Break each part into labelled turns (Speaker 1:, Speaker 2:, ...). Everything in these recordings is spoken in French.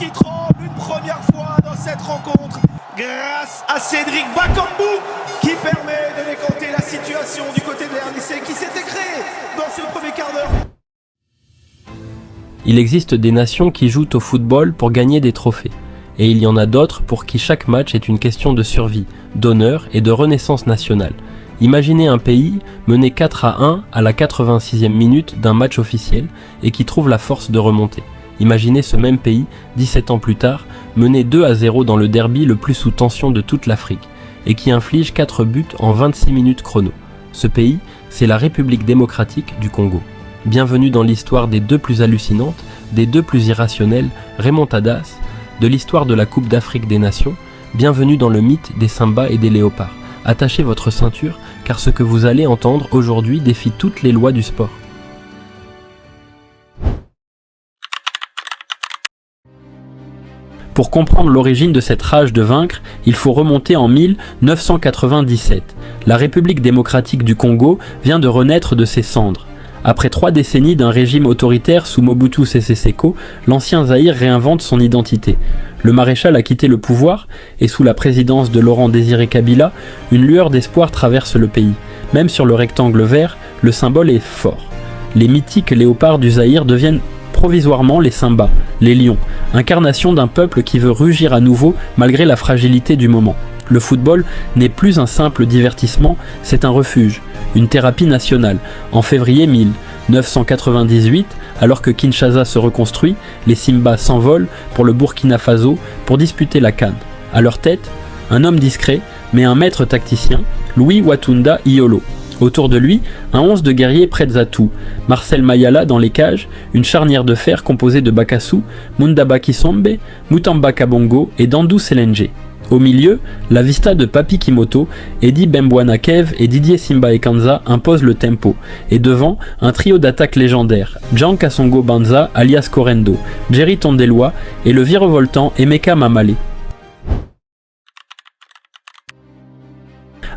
Speaker 1: qui tremble une première fois dans cette rencontre grâce à Cédric Bakambu qui permet de décanter la situation du côté de la RDC qui s'était créée dans ce premier quart d'heure.
Speaker 2: Il existe des nations qui jouent au football pour gagner des trophées. Et il y en a d'autres pour qui chaque match est une question de survie, d'honneur et de renaissance nationale. Imaginez un pays mené 4-1 à la 86e minute d'un match officiel et qui trouve la force de remonter. Imaginez ce même pays, 17 ans plus tard, mené 2-0 dans le derby le plus sous tension de toute l'Afrique et qui inflige 4 buts en 26 minutes chrono. Ce pays, c'est la République démocratique du Congo. Bienvenue dans l'histoire des deux plus hallucinantes, des deux plus irrationnelles, remontadas, de l'histoire de la Coupe d'Afrique des Nations. Bienvenue dans le mythe des Simba et des Léopards. Attachez votre ceinture, car ce que vous allez entendre aujourd'hui défie toutes les lois du sport. Pour comprendre l'origine de cette rage de vaincre, il faut remonter en 1997. La République démocratique du Congo vient de renaître de ses cendres. Après 3 décennies d'un régime autoritaire sous Mobutu Sese Seko, l'ancien Zaïre réinvente son identité. Le maréchal a quitté le pouvoir et sous la présidence de Laurent Désiré Kabila, une lueur d'espoir traverse le pays. Même sur le rectangle vert, le symbole est fort. Les mythiques léopards du Zaïre deviennent provisoirement les Simba, les lions, incarnation d'un peuple qui veut rugir à nouveau malgré la fragilité du moment. Le football n'est plus un simple divertissement, c'est un refuge, une thérapie nationale. En février 1998, alors que Kinshasa se reconstruit, les Simba s'envolent pour le Burkina Faso pour disputer la CAN. À leur tête, un homme discret, mais un maître tacticien, Louis Watunda Iolo. Autour de lui, un 11 de guerriers prêts à tout. Marcel Mayala dans les cages, une charnière de fer composée de Bakassou, Mundaba Kisombe, Mutamba Kabongo et Dandou Selenge. Au milieu, la vista de Papi Kimoto, Eddie Bembwana Kev et Didier Simba Ekanza imposent le tempo. Et devant, un trio d'attaque légendaire, Jean Kasongo Banza alias Corendo, Jerry Tondelwa et le virevoltant Emeka Mamale.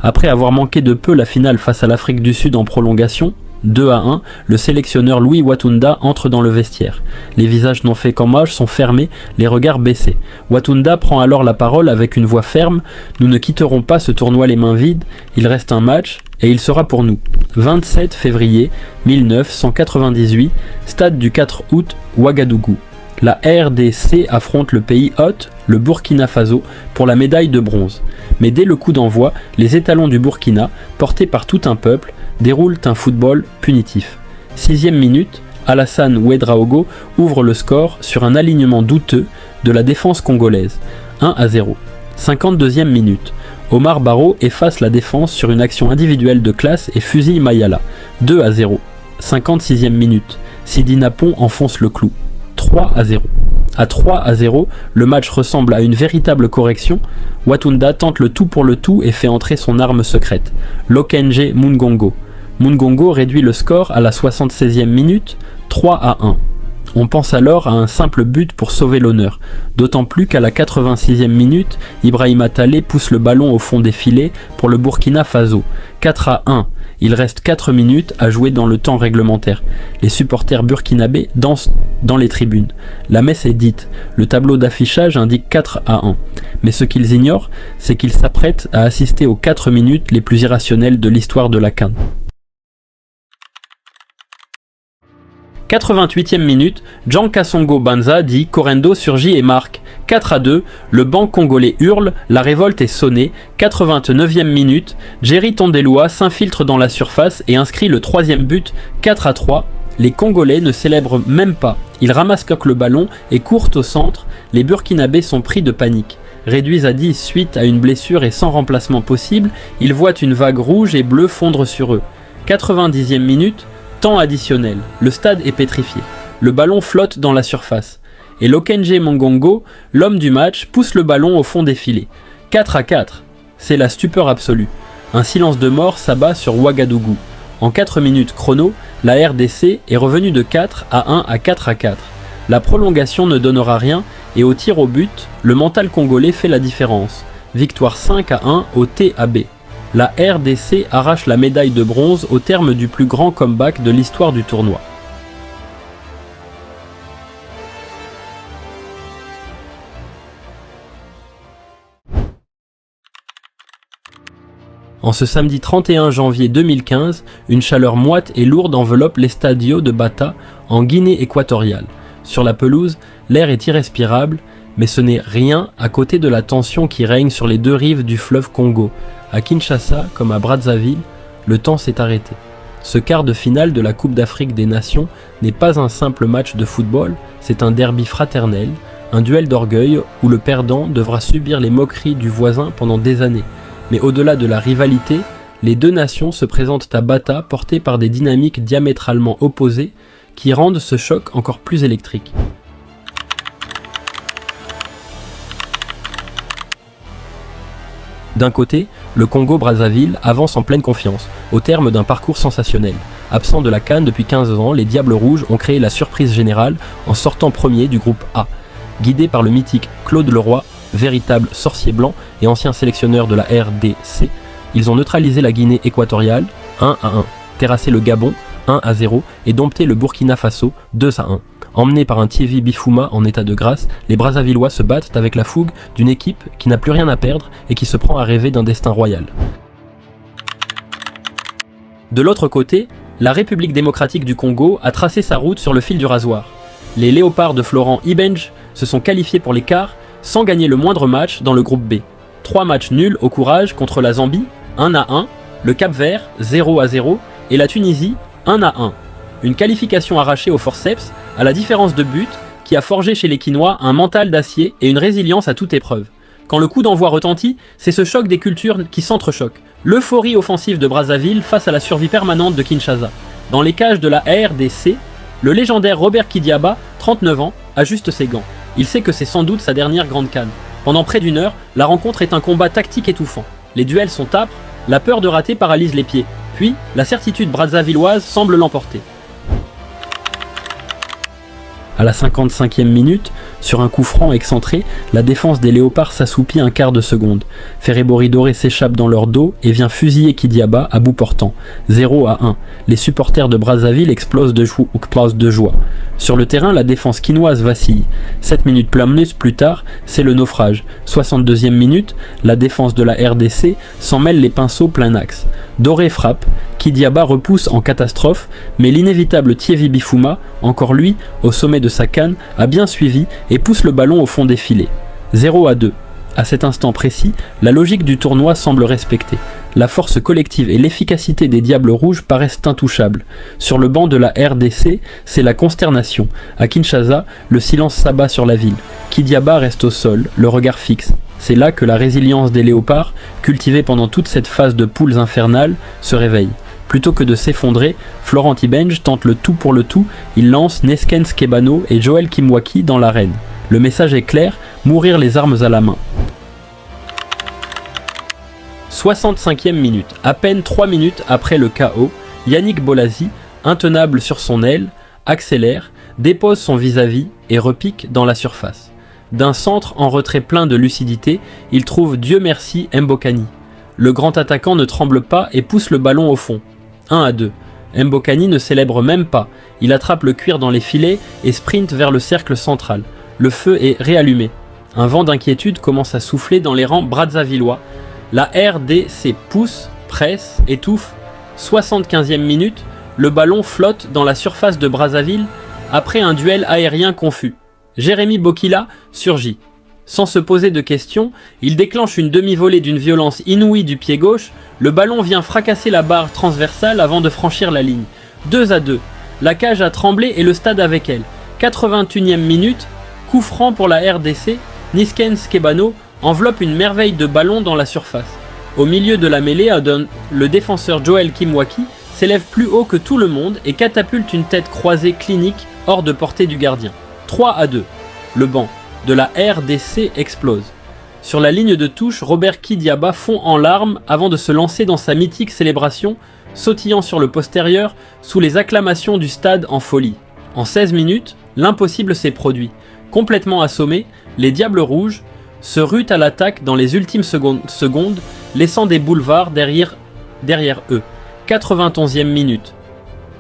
Speaker 2: Après avoir manqué de peu la finale face à l'Afrique du Sud en prolongation, 2-1, le sélectionneur Louis Watunda entre dans le vestiaire. Les visages non faits qu'en mage sont fermés, les regards baissés. Watunda prend alors la parole avec une voix ferme. « Nous ne quitterons pas ce tournoi les mains vides, il reste un match et il sera pour nous. » 27 février 1998, stade du 4 août, Ouagadougou. La RDC affronte le pays hôte, le Burkina Faso, pour la médaille de bronze. Mais dès le coup d'envoi, les étalons du Burkina, portés par tout un peuple, déroulent un football punitif. 6e minute, Alassane Ouedraogo ouvre le score sur un alignement douteux de la défense congolaise, 1-0. 52e minute, Omar Barrow efface la défense sur une action individuelle de classe et fusille Mayala, 2-0. 56e minute, Sidi Napon enfonce le clou, 3-0. À 3-0, le match ressemble à une véritable correction. Watunda tente le tout pour le tout et fait entrer son arme secrète, Lokenje Mungongo. Mungongo réduit le score à la 76e minute, 3-1. On pense alors à un simple but pour sauver l'honneur, d'autant plus qu'à la 86e minute, Ibrahima Tallé pousse le ballon au fond des filets pour le Burkina Faso, 4-1. Il reste 4 minutes à jouer dans le temps réglementaire. Les supporters burkinabés dansent dans les tribunes. La messe est dite, le tableau d'affichage indique 4-1. Mais ce qu'ils ignorent, c'est qu'ils s'apprêtent à assister aux 4 minutes les plus irrationnelles de l'histoire de la CAN. 88e minute, Jean Kasongo Banza dit Corendo surgit et marque. 4-2, le banc congolais hurle, la révolte est sonnée. 89e minute, Jerry Tondelwa s'infiltre dans la surface et inscrit le 3e but, 4-3. Les Congolais ne célèbrent même pas. Ils ramassent le ballon et courent au centre. Les Burkinabés sont pris de panique. Réduits à 10 suite à une blessure et sans remplacement possible, ils voient une vague rouge et bleue fondre sur eux. 90e minute, temps additionnel. Le stade est pétrifié. Le ballon flotte dans la surface. Et Lokenje Mungongo, l'homme du match, pousse le ballon au fond des filets. 4-4. C'est la stupeur absolue. Un silence de mort s'abat sur Ouagadougou. En 4 minutes chrono, la RDC est revenue de 4-1 à 4-4. La prolongation ne donnera rien et au tir au but, le mental congolais fait la différence. Victoire 5-1 au TAB. La RDC arrache la médaille de bronze au terme du plus grand comeback de l'histoire du tournoi. En ce samedi 31 janvier 2015, une chaleur moite et lourde enveloppe l'Estadio de Bata en Guinée équatoriale. Sur la pelouse, l'air est irrespirable, mais ce n'est rien à côté de la tension qui règne sur les deux rives du fleuve Congo. À Kinshasa comme à Brazzaville, le temps s'est arrêté. Ce quart de finale de la Coupe d'Afrique des Nations n'est pas un simple match de football, c'est un derby fraternel, un duel d'orgueil où le perdant devra subir les moqueries du voisin pendant des années. Mais au-delà de la rivalité, les deux nations se présentent à Bata portées par des dynamiques diamétralement opposées qui rendent ce choc encore plus électrique. D'un côté, le Congo-Brazzaville avance en pleine confiance, au terme d'un parcours sensationnel. Absent de la CAN depuis 15 ans, les Diables Rouges ont créé la surprise générale en sortant premier du groupe A. Guidés par le mythique Claude Leroy, véritable sorcier blanc et ancien sélectionneur de la RDC, ils ont neutralisé la Guinée équatoriale 1-1, terrassé le Gabon 1-0 et dompté le Burkina Faso 2-1. Emmenés par un Thierry Bifouma en état de grâce, les Brazzavillois se battent avec la fougue d'une équipe qui n'a plus rien à perdre et qui se prend à rêver d'un destin royal. De l'autre côté, la République démocratique du Congo a tracé sa route sur le fil du rasoir. Les Léopards de Florent Ibenge se sont qualifiés pour les quarts sans gagner le moindre match dans le groupe B. 3 matchs nuls au courage contre la Zambie 1-1, le Cap-Vert 0-0 et la Tunisie 1-1. Une qualification arrachée au forceps, à la différence de but, qui a forgé chez les Quinois un mental d'acier et une résilience à toute épreuve. Quand le coup d'envoi retentit, c'est ce choc des cultures qui s'entrechoquent. L'euphorie offensive de Brazzaville face à la survie permanente de Kinshasa. Dans les cages de la RDC, le légendaire Robert Kidiaba, 39 ans, ajuste ses gants. Il sait que c'est sans doute sa dernière grande CAN. Pendant près d'une heure, la rencontre est un combat tactique étouffant. Les duels sont âpres, la peur de rater paralyse les pieds. Puis, la certitude brazzavilloise semble l'emporter. À la 55e minute, sur un coup franc excentré, la défense des Léopards s'assoupit un quart de seconde. Ferré Doré s'échappe dans leur dos et vient fusiller Kidiaba à bout portant. 0-1. Les supporters de Brazzaville explosent de joie. Sur le terrain, la défense quinoise vacille. 7 minutes plus tard, c'est le naufrage. 62e minute, la défense de la RDC s'en mêle les pinceaux plein axe. Doré frappe, Kidiaba repousse en catastrophe, mais l'inévitable Thierry Bifouma, encore lui, au sommet de sa canne, a bien suivi et pousse le ballon au fond des filets. 0-2. À cet instant précis, la logique du tournoi semble respectée. La force collective et l'efficacité des Diables Rouges paraissent intouchables. Sur le banc de la RDC, c'est la consternation. À Kinshasa, le silence s'abat sur la ville. Kidiaba reste au sol, le regard fixe. C'est là que la résilience des Léopards, cultivée pendant toute cette phase de poules infernales, se réveille. Plutôt que de s'effondrer, Florent Ibenge tente le tout pour le tout, il lance Neskens Kebano et Joel Kimwaki dans l'arène. Le message est clair, mourir les armes à la main. 65e minute, à peine 3 minutes après le KO, Yannick Bolasie, intenable sur son aile, accélère, dépose son vis-à-vis et repique dans la surface. D'un centre en retrait plein de lucidité, il trouve Dieu merci Mbokani. Le grand attaquant ne tremble pas et pousse le ballon au fond. 1-2. Mbokani ne célèbre même pas. Il attrape le cuir dans les filets et sprinte vers le cercle central. Le feu est réallumé. Un vent d'inquiétude commence à souffler dans les rangs brazzavillois. La RDC pousse, presse, étouffe. 75e minute, le ballon flotte dans la surface de Brazzaville après un duel aérien confus. Jérémy Bokila surgit. Sans se poser de questions, il déclenche une demi-volée d'une violence inouïe du pied gauche, le ballon vient fracasser la barre transversale avant de franchir la ligne. 2-2. La cage a tremblé et le stade avec elle. 81e minute, coup franc pour la RDC, Niskens Kebano enveloppe une merveille de ballon dans la surface. Au milieu de la mêlée, le défenseur Joel Kimwaki s'élève plus haut que tout le monde et catapulte une tête croisée clinique hors de portée du gardien. 3-2. Le banc de la RDC explose. Sur la ligne de touche, Robert Kidiaba fond en larmes avant de se lancer dans sa mythique célébration, sautillant sur le postérieur sous les acclamations du stade en folie. En 16 minutes, l'impossible s'est produit. Complètement assommés, les Diables Rouges se ruent à l'attaque dans les ultimes secondes, laissant des boulevards derrière eux. 91e minute.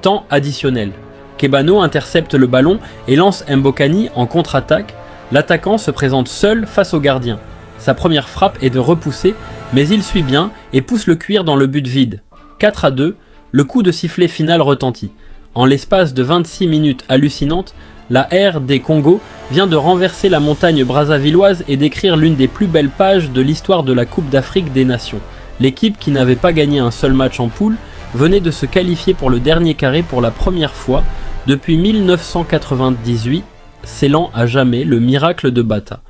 Speaker 2: Temps additionnel. Kebano intercepte le ballon et lance Mbokani en contre-attaque. L'attaquant se présente seul face au gardien. Sa première frappe est de repousser, mais il suit bien et pousse le cuir dans le but vide. 4-2, le coup de sifflet final retentit. En l'espace de 26 minutes hallucinantes, la RD Congo vient de renverser la montagne brazzavilloise et d'écrire l'une des plus belles pages de l'histoire de la Coupe d'Afrique des Nations. L'équipe, qui n'avait pas gagné un seul match en poule, venait de se qualifier pour le dernier carré pour la première fois depuis 1998, scellant à jamais le miracle de Bata.